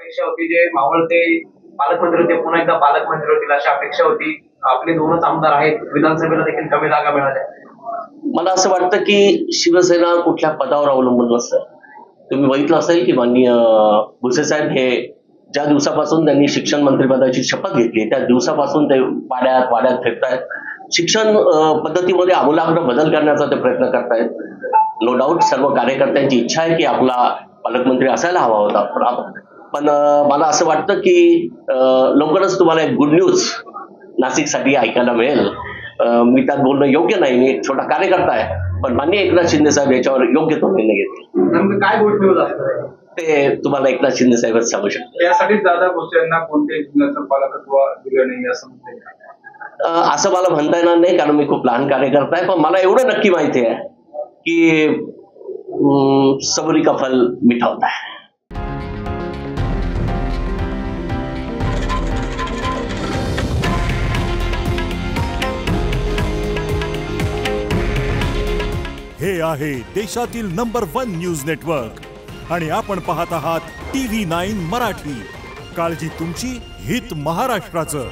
अपेक्षा होती जे मावळते पालकमंत्री होते पुन्हा एकदा पालकमंत्री होतील अशी अपेक्षा होती. आपले दोनच आमदार आहेत, विधानसभेला देखील कमी जागा मिळाल्या. मला असं वाटतं की शिवसेना कुठल्या पदावर अवलंबून नसतं. तुम्ही बघितलं असेल की माननीय भुसे साहेब हे ज्या दिवसापासून त्यांनी शिक्षण मंत्रिपदाची शपथ घेतली त्या दिवसापासून ते वाड्यात फिरतायत. शिक्षण पद्धतीमध्ये आमूलाग्र बदल करण्याचा ते प्रयत्न करतायत. नो डाऊट सर्व कार्यकर्त्यांची इच्छा आहे की आपला पालकमंत्री असायला हवा होता. पण मला असं वाटतं की लवकरच तुम्हाला एक गुड न्यूज नाशिकसाठी ऐकायला मिळेल. मी त्यात बोलणं योग्य नाही, मी एक छोटा कार्यकर्ता आहे, पण माननीय एकनाथ शिंदे साहेब याच्यावर योग्य तो निर्णय घेतले. काय गुड न्यूज असतं ते तुम्हाला एकनाथ शिंदे साहेबच सांगू शकतो. यासाठीच दादा भुसे यांना कोणत्याही जिल्ह्याचं पालकत्व दिलं नाही असं म्हणते. असं मला म्हणता येणार नाही कारण मी खूप लहान कार्यकर्ता आहे. पण मला एवढं नक्की माहिती आहे की सबरी का फल मीठा होता है. हे आहे देशातील नंबर 1 न्यूज नेटवर्क आणि आपण पाहत आहात TV9 मराठी. काळजी तुमची, हित महाराष्ट्राचं.